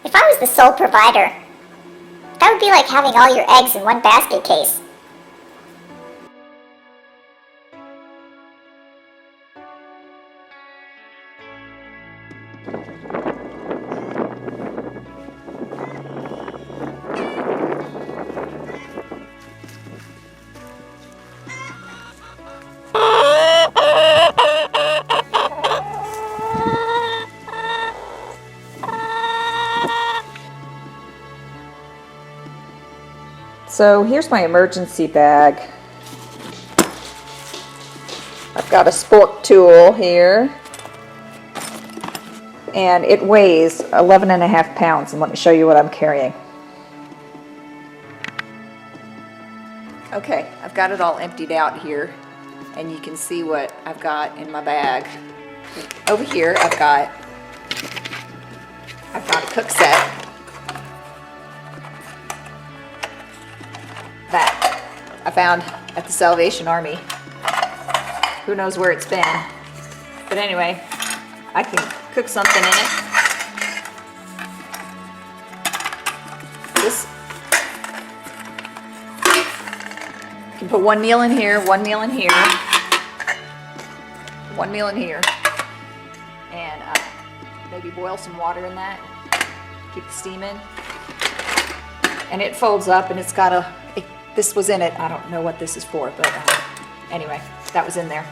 If I was the sole provider, that would be like having all your eggs in one basket case. So here's my emergency bag. I've got a spork tool here, and it weighs 11.5 pounds, and let me show you what I'm carrying. Okay, I've got it all emptied out here, and you can see what I've got in my bag. Over here, I've got a cook set that I found at the Salvation Army. Who knows where it's been? But anyway, I can cook something in it. This, you can put one meal in here, one meal in here, one meal in here, and maybe boil some water in that, keep the steam in. And it folds up, and it's got this was in it. I don't know what this is for, but anyway, that was in there.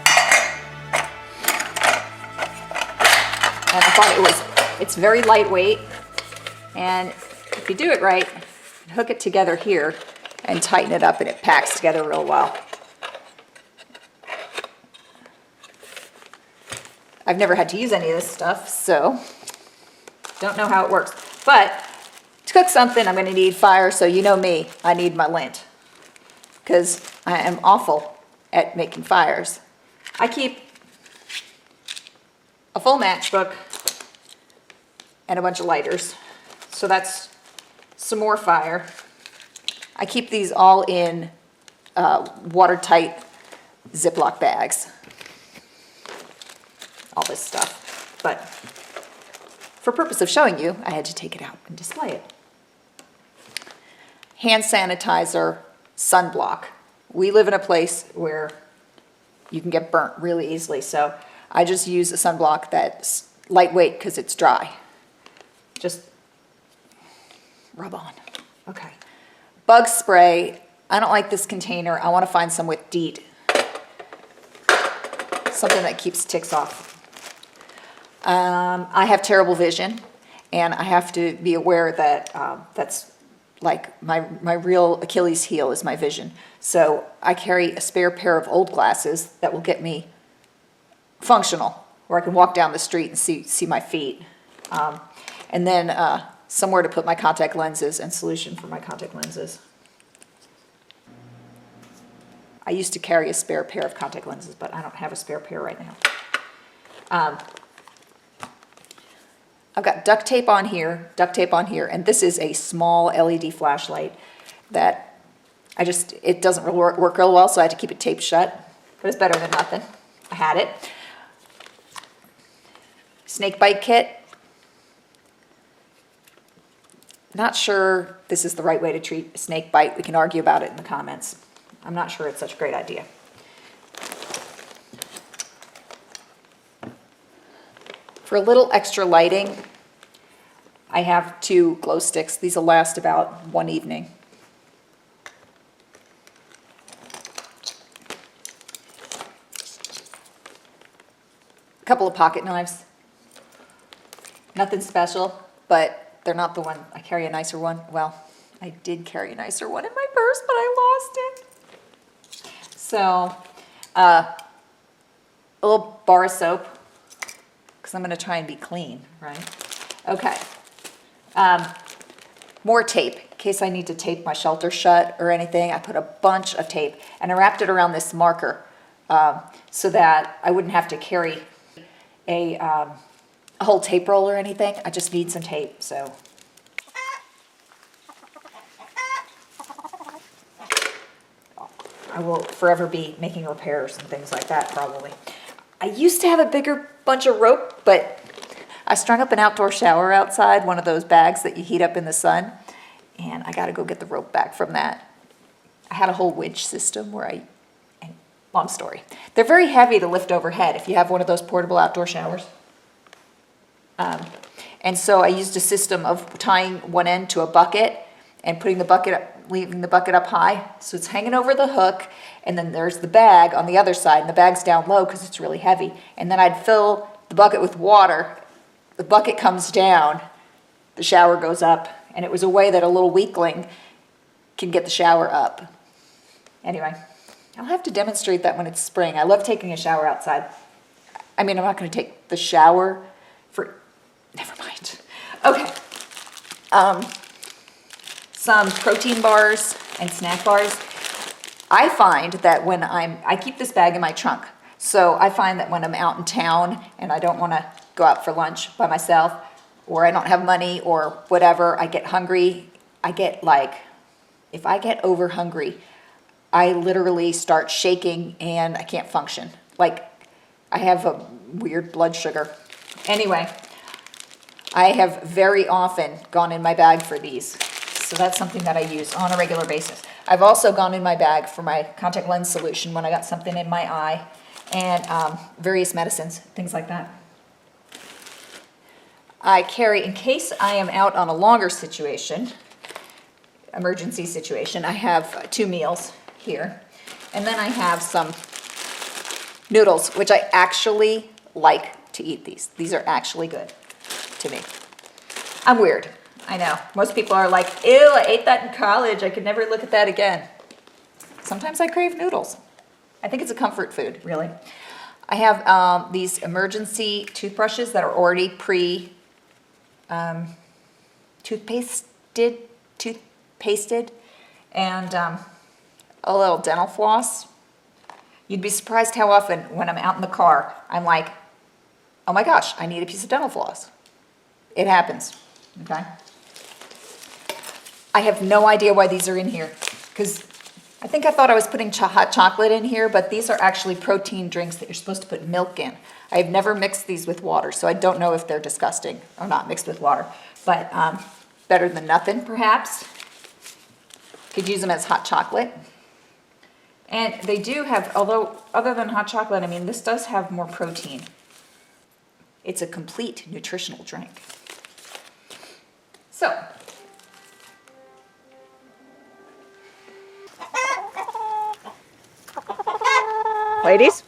And I thought it's very lightweight, and if you do it right, hook it together here and tighten it up, and it packs together real well. I've never had to use any of this stuff, so don't know how it works. But to cook something, I'm going to need fire, so you know me, I need my lint, because I am awful at making fires. I keep a full matchbook and a bunch of lighters, so that's some more fire. I keep these all in watertight Ziploc bags, all this stuff, but for purpose of showing you, I had to take it out and display it. Hand sanitizer, sunblock. We live in a place where you can get burnt really easily, so I just use a sunblock that's lightweight because it's dry. Just rub on. Okay. Bug spray. I don't like this container. I want to find some with DEET. Something that keeps ticks off. I have terrible vision, and I have to be aware that that's like my real Achilles heel is my vision. So I carry a spare pair of old glasses that will get me functional, where I can walk down the street and see my feet. And then somewhere to put my contact lenses and solution for my contact lenses. I used to carry a spare pair of contact lenses, but I don't have a spare pair right now. I've got duct tape on here, and this is a small LED flashlight that it doesn't really work real well, so I had to keep it taped shut, but it's better than nothing. I had it. Snake bite kit. Not sure this is the right way to treat a snake bite. We can argue about it in the comments. I'm not sure it's such a great idea. For a little extra lighting, I have 2 glow sticks. These will last about one evening. A couple of pocket knives. Nothing special, but they're not the one. I carry a nicer one. Well, I did carry a nicer one in my purse, but I lost it. So, a little bar of soap, because I'm going to try and be clean, right? Okay. More tape, in case I need to tape my shelter shut or anything. I put a bunch of tape, and I wrapped it around this marker so that I wouldn't have to carry a whole tape roll or anything. I just need some tape, so. I will forever be making repairs and things like that, probably. I used to have a bigger bunch of rope, but I strung up an outdoor shower outside, one of those bags that you heat up in the sun, and I gotta go get the rope back from that. I had a whole winch system where long story. They're very heavy to lift overhead if you have one of those portable outdoor showers. And so I used a system of tying one end to a bucket and putting the bucket up, leaving the bucket up high. So it's hanging over the hook, and then there's the bag on the other side, and the bag's down low because it's really heavy. And then I'd fill the bucket with water. The bucket comes down, the shower goes up, and it was a way that a little weakling can get the shower up. Anyway, I'll have to demonstrate that when it's spring. I love taking a shower outside. I mean, I'm not going to take the shower for... Never mind. Okay. Some protein bars and snack bars. I find that when I keep this bag in my trunk. So I find that when I'm out in town and I don't want to go out for lunch by myself, or I don't have money or whatever, I get hungry. I get like, if I get over hungry, I literally start shaking and I can't function. Like I have a weird blood sugar. Anyway, I have very often gone in my bag for these. So that's something that I use on a regular basis. I've also gone in my bag for my contact lens solution when I got something in my eye, and various medicines, things like that. I carry, in case I am out on a longer situation, emergency situation, I have 2 meals here. And then I have some noodles, which I actually like to eat these. These are actually good to me. I'm weird, I know. Most people are like, ew, I ate that in college. I could never look at that again. Sometimes I crave noodles. I think it's a comfort food, really. I have these emergency toothbrushes that are already toothpasted, and a little dental floss. You'd be surprised how often when I'm out in the car, I'm like, oh my gosh, I need a piece of dental floss. It happens, okay? I have no idea why these are in here, because I think I thought I was putting hot chocolate in here, but these are actually protein drinks that you're supposed to put milk in. I have never mixed these with water, so I don't know if they're disgusting or not mixed with water, but better than nothing, perhaps. Could use them as hot chocolate. And they do have, although other than hot chocolate, I mean, this does have more protein. It's a complete nutritional drink. So, ladies,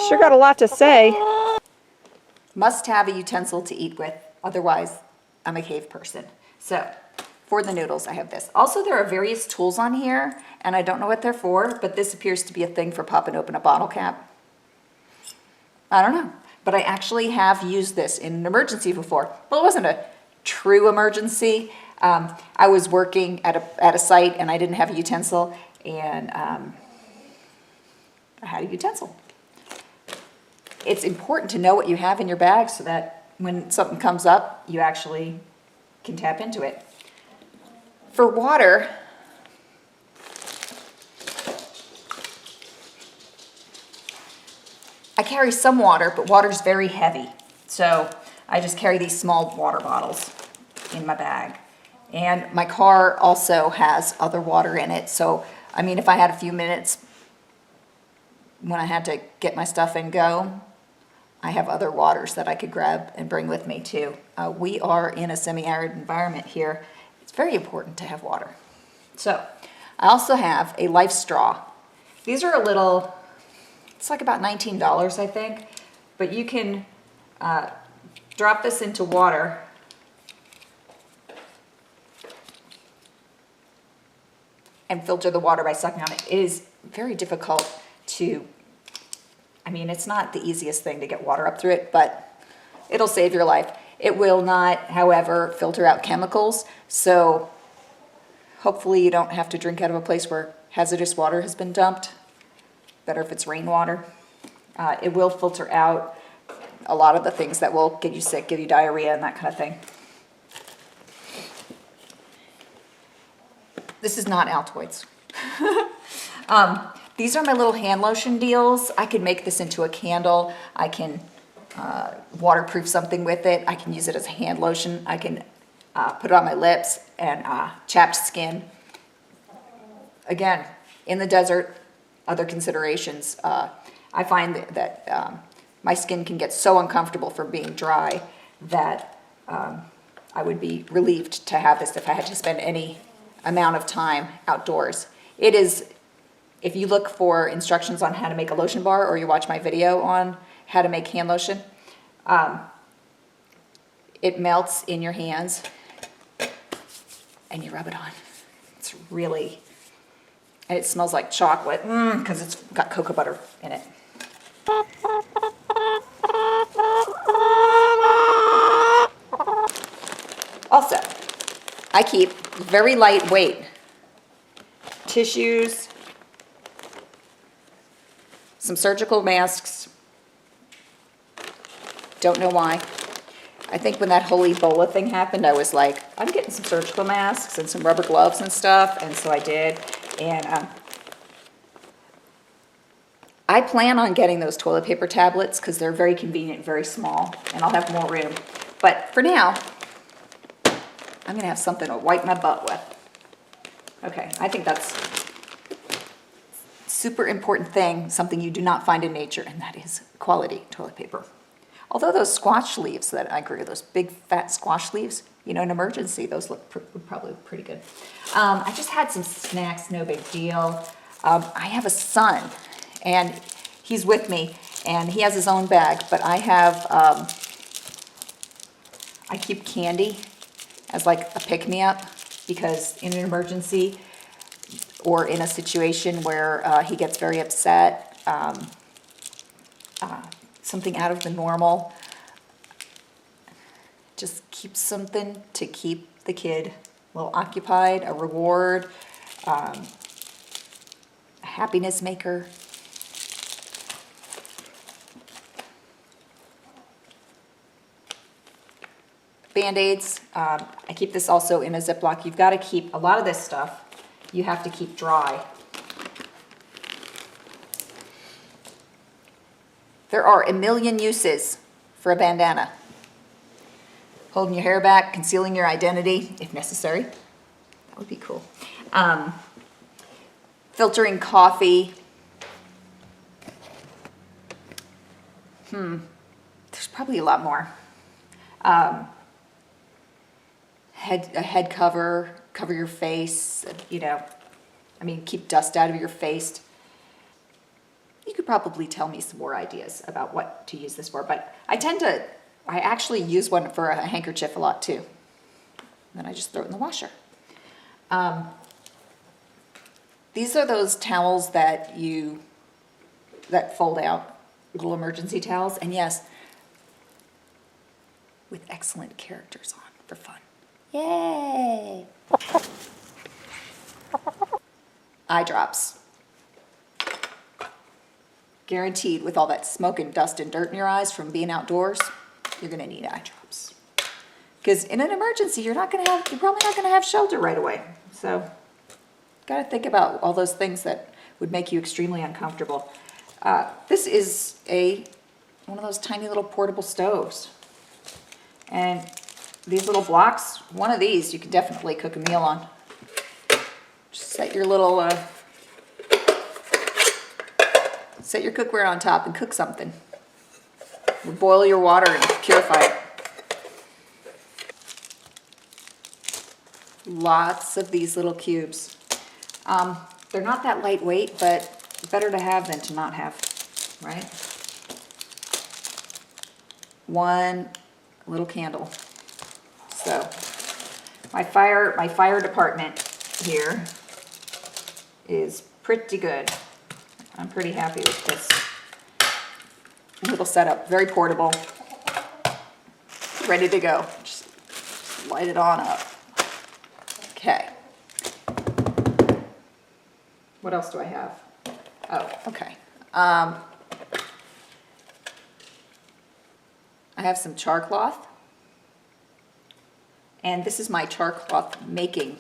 sure got a lot to say. Must have a utensil to eat with, otherwise I'm a cave person. So, for the noodles, I have this. Also, there are various tools on here, and I don't know what they're for, but this appears to be a thing for popping open a bottle cap. I don't know, but I actually have used this in an emergency before. Well, it wasn't a true emergency. I was working at a site, and I didn't have a utensil, and I had a utensil. It's important to know what you have in your bag so that when something comes up, you actually can tap into it. For water, I carry some water, but water's very heavy. So I just carry these small water bottles in my bag. And my car also has other water in it. So, I mean, if I had a few minutes when I had to get my stuff and go, I have other waters that I could grab and bring with me too. We are in a semi-arid environment here. It's very important to have water. So I also have a life straw. These are a little, it's like about $19, I think, but you can drop this into water and filter the water by sucking on it. It is very difficult to, I mean, it's not the easiest thing to get water up through it, but it'll save your life. It will not, however, filter out chemicals, so hopefully you don't have to drink out of a place where hazardous water has been dumped. Better if it's rainwater. It will filter out a lot of the things that will get you sick, give you diarrhea, and that kind of thing. This is not Altoids. These are my little hand lotion deals. I could make this into a candle. I can waterproof something with it. I can use it as a hand lotion. I can put it on my lips and chapped skin. Again, in the desert, other considerations. I find that my skin can get so uncomfortable from being dry that I would be relieved to have this if I had to spend any amount of time outdoors. It is, if you look for instructions on how to make a lotion bar or you watch my video on how to make hand lotion, it melts in your hands and you rub it on. It's really, and it smells like chocolate because it's got cocoa butter in it. Also, I keep very lightweight tissues, some surgical masks. Don't know why. I think when that whole Ebola thing happened, I was like, I'm getting some surgical masks and some rubber gloves and stuff, and so I did. And I plan on getting those toilet paper tablets because they're very convenient, very small, and I'll have more room. But for now, I'm gonna have something to wipe my butt with. Okay, I think that's a super important thing, something you do not find in nature, and that is quality toilet paper. Although those squash leaves that I grew, those big fat squash leaves, you know, in emergency, those would probably look pretty good. I just had some snacks, no big deal. I have a son, and he's with me, and he has his own bag, but I have, I keep candy as like a pick-me-up, because in an emergency or in a situation where he gets very upset, something out of the normal, just keep something to keep the kid a little occupied, a reward, a happiness maker. Band-Aids, I keep this also in a Ziploc. You've got to keep, a lot of this stuff, you have to keep dry. There are a million uses for a bandana. Holding your hair back, concealing your identity, if necessary. That would be cool. Filtering coffee. There's probably a lot more. A head cover, cover your face, you know, I mean, keep dust out of your face. You could probably tell me some more ideas about what to use this for, but I actually use one for a handkerchief a lot too. Then I just throw it in the washer. These are those towels that fold out, little emergency towels, and yes, with excellent characters on for fun. Yay! Eye drops. Guaranteed, with all that smoke and dust and dirt in your eyes from being outdoors, you're gonna need eye drops. Because in an emergency, you're probably not gonna have shelter right away. So, gotta think about all those things that would make you extremely uncomfortable. This is one of those tiny little portable stoves. And these little blocks, one of these you can definitely cook a meal on. Just set your little, set your cookware on top and cook something. Boil your water and purify it. Lots of these little cubes. They're not that lightweight, but better to have than to not have, right? One little candle. So my fire department here is pretty good. I'm pretty happy with this little setup. Very portable. Ready to go. Just light it on up. Okay. What else do I have? Oh, okay. I have some char cloth. And this is my char cloth making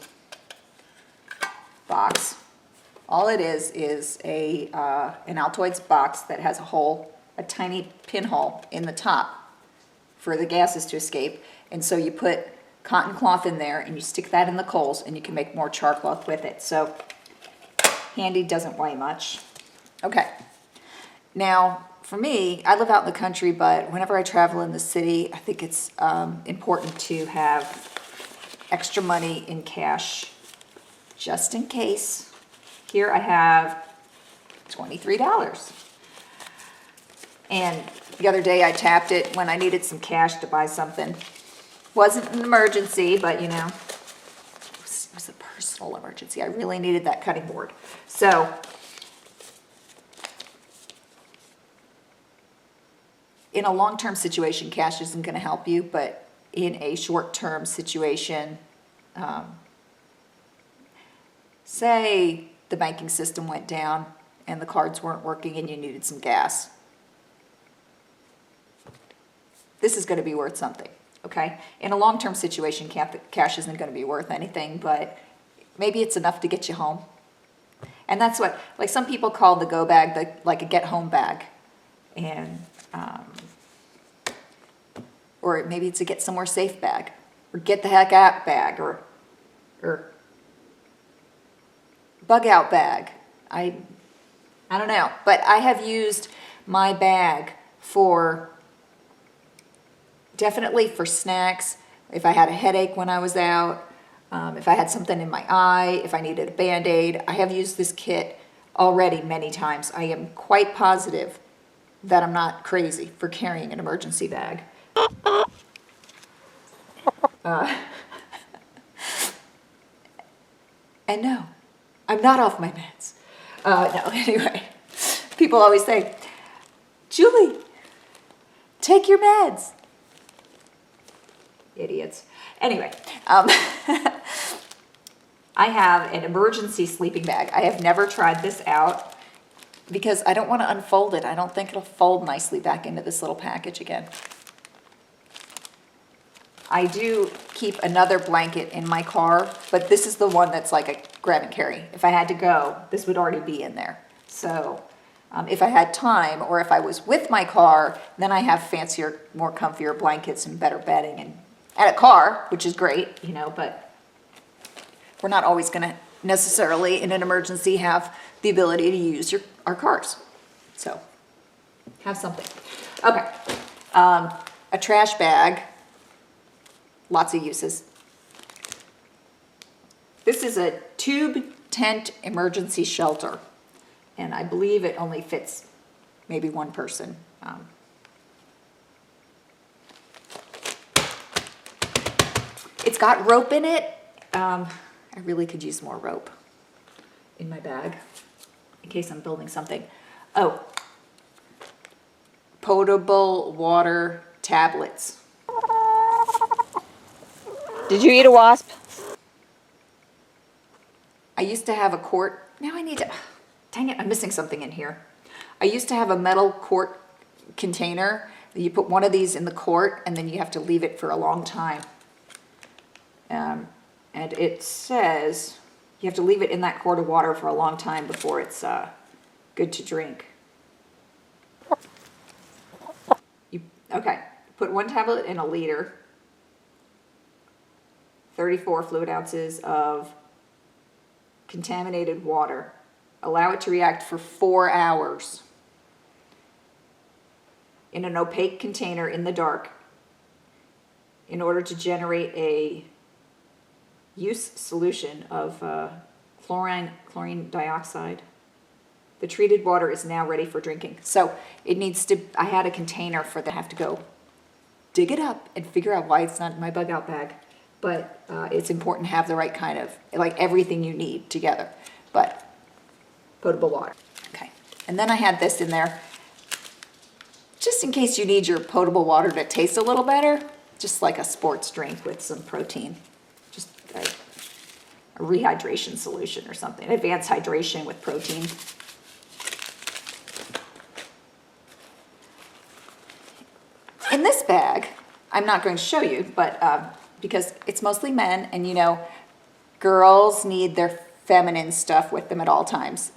box. All it is an Altoids box that has a hole, a tiny pinhole in the top for the gases to escape. And so you put cotton cloth in there and you stick that in the coals and you can make more char cloth with it. So handy, doesn't weigh much. Okay. Now, for me, I live out in the country, but whenever I travel in the city, I think it's important to have extra money in cash just in case. Here I have $23. And the other day I tapped it when I needed some cash to buy something. Wasn't an emergency, but you know, it was a personal emergency. I really needed that cutting board. So, in a long-term situation, cash isn't going to help you, but in a short-term situation, say the banking system went down and the cards weren't working and you needed some gas. This is going to be worth something, okay? In a long-term situation, cash isn't going to be worth anything, but maybe it's enough to get you home. And that's what, like some people call the go bag like a get-home bag. And or maybe it's a get somewhere safe bag, or get the heck out bag, or bug out bag. I don't know, but I have used my bag for definitely for snacks. If I had a headache when I was out, if I had something in my eye, if I needed a Band-Aid, I have used this kit already many times. I am quite positive that I'm not crazy for carrying an emergency bag. And no, I'm not off my meds. No, anyway, people always say, Julie, take your meds. Idiots. Anyway, I have an emergency sleeping bag. I have never tried this out because I don't want to unfold it. I don't think it'll fold nicely back into this little package again. I do keep another blanket in my car, but this is the one that's like a grab and carry. If I had to go, this would already be in there. So if I had time, or if I was with my car, then I have fancier, more comfier blankets and better bedding and a car, which is great, you know, but we're not always going to necessarily in an emergency have the ability to use our cars. So have something. Okay. A trash bag. Lots of uses. This is a tube tent emergency shelter, and I believe it only fits maybe one person. It's got rope in it. I really could use more rope in my bag in case I'm building something. Oh, potable water tablets. Did you eat a wasp? I used to have a quart. Now I need to, dang it, I'm missing something in here. I used to have a metal quart container. You put one of these in the quart and then you have to leave it for a long time. And it says you have to leave it in that quart of water for a long time before it's good to drink. Okay, put one tablet in a liter. 34 fluid ounces of contaminated water. Allow it to react for 4 hours in an opaque container in the dark in order to generate a use solution of chlorine dioxide. The treated water is now ready for drinking. So it needs to, I had a container for that. I have to go dig it up and figure out why it's not in my bug out bag. But it's important to have the right kind of, like everything you need together. But potable water. Okay. And then I had this in there, just in case you need your potable water to taste a little better, just like a sports drink with some protein. Just a rehydration solution or something, advanced hydration with protein. In this bag, I'm not going to show you, but because it's mostly men, and you know, girls need their feminine stuff with them at all times.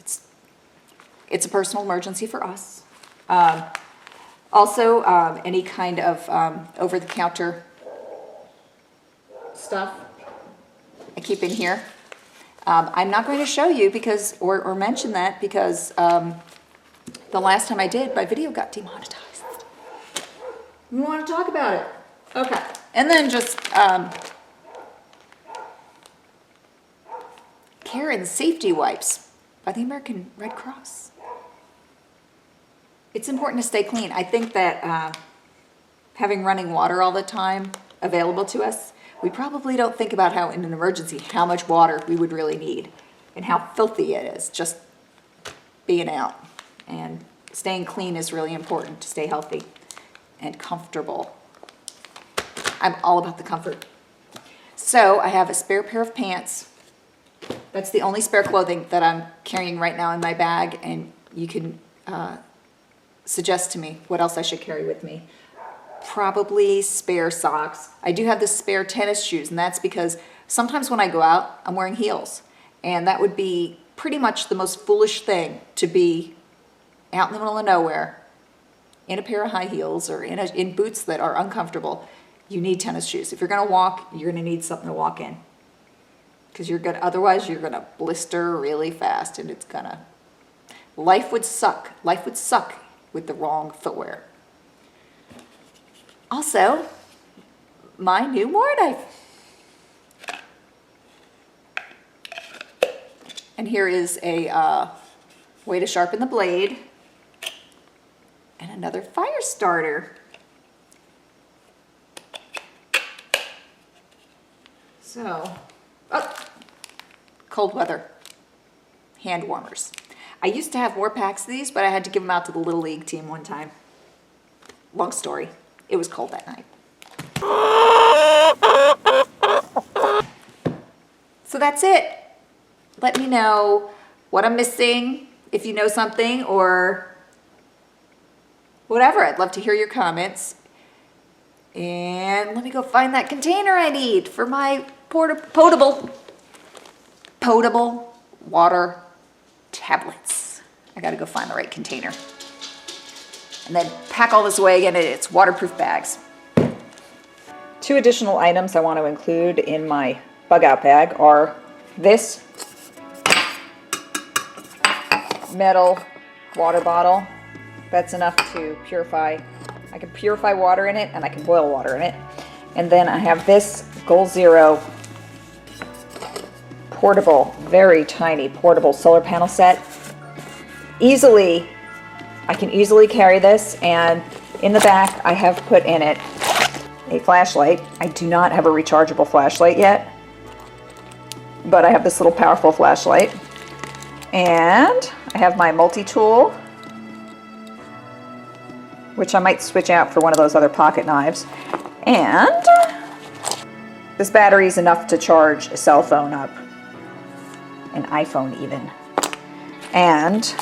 It's a personal emergency for us. Also, any kind of over-the-counter stuff I keep in here. I'm not going to show you because, or mention that because the last time I did, my video got demonetized. We want to talk about it. Okay. And then just care and safety wipes by the American Red Cross. It's important to stay clean. I think that having running water all the time available to us, we probably don't think about how in an emergency, how much water we would really need and how filthy it is just being out. And staying clean is really important to stay healthy and comfortable. I'm all about the comfort. So I have a spare pair of pants. That's the only spare clothing that I'm carrying right now in my bag, and you can suggest to me what else I should carry with me. Probably spare socks. I do have the spare tennis shoes, and that's because sometimes when I go out, I'm wearing heels, and that would be pretty much the most foolish thing to be out in the middle of nowhere in a pair of high heels or in boots that are uncomfortable. You need tennis shoes. If you're going to walk, you're going to need something to walk in. Because otherwise you're going to blister really fast, and life would suck. Life would suck with the wrong footwear. Also, my new moor knife. And here is a way to sharpen the blade. And another fire starter. So, cold weather hand warmers. I used to have more packs of these, but I had to give them out to the Little League team one time. Long story. It was cold that night. So that's it. Let me know what I'm missing, if you know something, or whatever. I'd love to hear your comments. And let me go find that container I need for my potable water tablets. I gotta go find the right container. And then pack all this away again in its waterproof bags. 2 additional items I want to include in my bug out bag are this metal water bottle. That's enough to purify. I can purify water in it, and I can boil water in it. And then I have this Goal Zero portable, very tiny portable solar panel set. I can easily carry this, and in the back I have put in it a flashlight. I do not have a rechargeable flashlight yet, but I have this little powerful flashlight. And I have my multi-tool, which I might switch out for one of those other pocket knives. And this battery is enough to charge a cell phone up, an iPhone even. And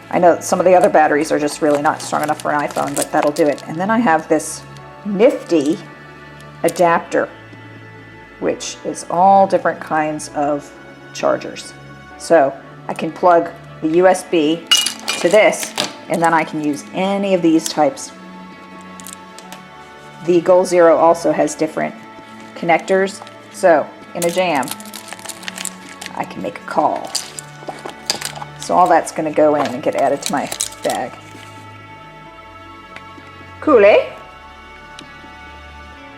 I know some of the other batteries are just really not strong enough for an iPhone, but that'll do it. And then I have this nifty adapter, which is all different kinds of chargers. So I can plug the USB to this, and then I can use any of these types. The Goal Zero also has different connectors, so in a jam, I can make a call. So all that's going to go in and get added to my bag. Cool, eh?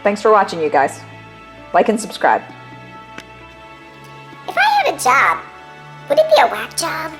Thanks for watching, you guys. Like and subscribe. If I had a job, would it be a whack job?